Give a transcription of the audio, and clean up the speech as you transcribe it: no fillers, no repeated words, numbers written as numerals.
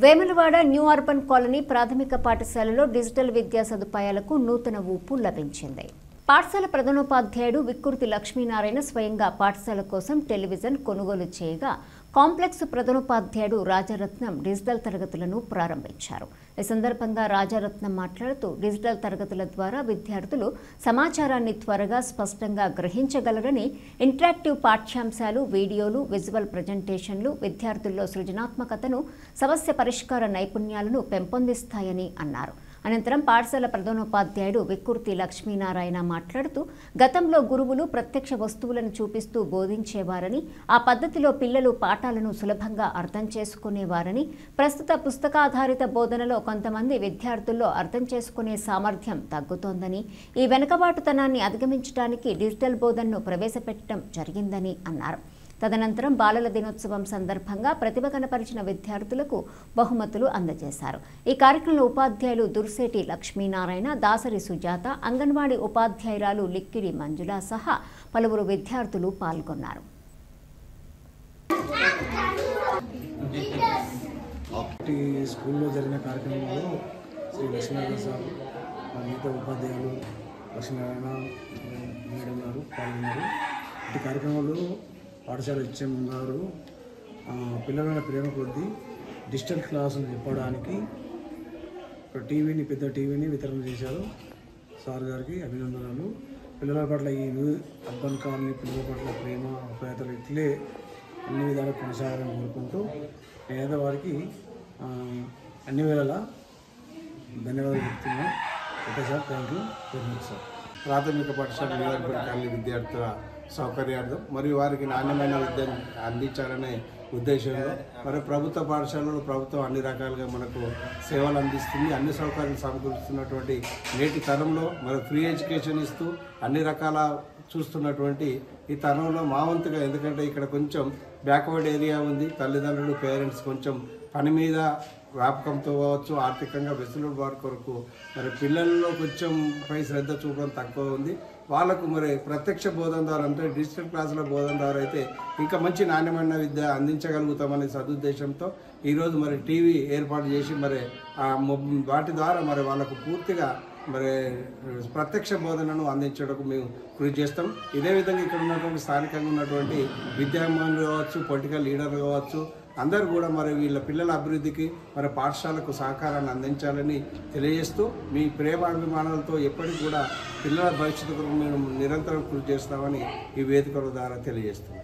Vemulawada new urban colony ప్రాథమిక పాఠశాలలో digital విద్యా సదుపాయాలకు నూతన ఊపు లభించింది. పాఠశాల ప్రధానోపాధ్యాయుడు విక్కుర్తి లక్ష్మీనారాయణ స్వయంగా పాఠశాల కోసం టెలివిజన్ కొనుగోలు చేయగా కాంప్లెక్స్ ప్రధానోపాధ్యాయుడు రాజరత్నం డిజిటల్ తరగతులను ప్రారంభించారు. ఈ సందర్భంగా రాజరత్నం మాట్లాడుతూ డిజిటల్ తరగతుల ద్వారా విద్యార్థులు సమాచారాన్ని త్వరగా స్పష్టంగా గ్రహించగలరని, ఇంటరాక్టివ్ పాఠ్యాంశాలు, వీడియోలు, విజువల్ ప్రజెంటేషన్లు విద్యార్థుల్లో సృజనాత్మకతను, సమస్య పరిష్కార నైపుణ్యాలను పెంపొందిస్తాయని అన్నారు. అనంతరం పాఠశాల ప్రధానోపాధ్యాయుడు విక్కుర్తి లక్ష్మీనారాయణ మాట్లాడుతూ గతంలో గురువులు ప్రత్యక్ష వస్తువులను చూపిస్తూ బోధించేవారని, ఆ పద్ధతిలో పిల్లలు పాఠాలను సులభంగా అర్థం చేసుకునేవారని, ప్రస్తుత పుస్తకాధారిత బోధనలో కొంతమంది విద్యార్థుల్లో అర్థం చేసుకునే సామర్థ్యం తగ్గుతోందని, ఈ వెనుకబాటుతనాన్ని అధిగమించడానికి డిజిటల్ బోధనను ప్రవేశపెట్టడం జరిగిందని అన్నారు. తదనంతరం బాలల దినోత్సవం సందర్భంగా ప్రతిభ కనపరిచిన విద్యార్థులకు బహుమతులు అందజేశారు. ఈ కార్యక్రమంలో ఉపాధ్యాయులు దుర్సేటి లక్ష్మీనారాయణ, దాసరి సుజాత, అంగన్వాడీ ఉపాధ్యాయురాలు లిక్కిడి మంజుల సహా పలువురు విద్యార్థులు పాల్గొన్నారు. స్కూల్లో జరిగిన కార్యక్రమంలో శ్రీ లక్ష్మీనారాయణ సార్, మిగతా ఉపాధ్యాయులు లక్ష్మీనారాయణ మేడం గారు పాల్గొన్నారు. ఈ కార్యక్రమంలో పాఠశాల హెచ్ఎం గారు పిల్లల ప్రేమ కొద్దీ డిజిటల్ క్లాసులు చెప్పడానికి ఒక పెద్ద టీవీని వితరణ చేశారు. సార్ గారికి అభినందనలు. పిల్లల పట్ల ఈ న్యూ అర్బన్ కాలనీ పిల్లల పట్ల ప్రేమ ఆప్యాయతలు ఇట్లే అన్ని విధాలు కొనసాగాలని కోరుకుంటూ నేను వారికి అన్ని వేళలా ధన్యవాదాలు చెప్తున్నాను. Okay sir, thank you very much sir. ప్రాథమిక పాఠశాల న్యూ అర్బన్ కాలనీ విద్యార్థుల సౌకర్యార్థం మరియు వారికి నాణ్యమైన విద్యను అందించాలనే ఉద్దేశంలో మరి ప్రభుత్వ పాఠశాలలో ప్రభుత్వం అన్ని రకాలుగా మనకు సేవలు అందిస్తుంది, అన్ని సౌకర్యాలు సమకూరుస్తున్నటువంటి నేటి తరంలో మరి ఫ్రీ ఎడ్యుకేషన్ ఇస్తూ అన్ని రకాల చూస్తున్నటువంటి ఈ తరంలో మా వంతుగా, ఎందుకంటే ఇక్కడ కొంచెం బ్యాక్వర్డ్ ఏరియా ఉంది, తల్లిదండ్రులు పేరెంట్స్ కొంచెం పని మీద వ్యాపకంతో కావచ్చు, ఆర్థికంగా వెసులుబాటు కొరకు మరి పిల్లల్లో కొంచెం పై శ్రద్ధ చూపడం తక్కువ ఉంది. వాళ్ళకు మరి ప్రత్యక్ష బోధన ద్వారా అంటే డిజిటల్ క్లాసుల బోధన ద్వారా అయితే ఇంకా మంచి నాణ్యమైన విద్య అందించగలుగుతామనే సదుద్దేశంతో ఈరోజు మరి టీవీ ఏర్పాటు చేసి మరి వాటి ద్వారా మరి వాళ్ళకు పూర్తిగా మరి ప్రత్యక్ష బోధనను అందించడానికి మేము కృషి చేస్తాం. ఇదే విధంగా ఇక్కడ ఉన్నటువంటి స్థానికంగా ఉన్నటువంటి విద్యామానులు కావచ్చు, పొలిటికల్ లీడర్లు కావచ్చు, అందరూ కూడా మరి వీళ్ళ పిల్లల అభివృద్ధికి మరి పాఠశాలకు సహకారాన్ని అందించాలని తెలియజేస్తూ మీ ప్రేమాభిమానాలతో ఎప్పటికీ కూడా పిల్లల భవిష్యత్తు మేము నిరంతరం కృషి చేస్తామని ఈ వేదికల ద్వారా తెలియజేస్తాం.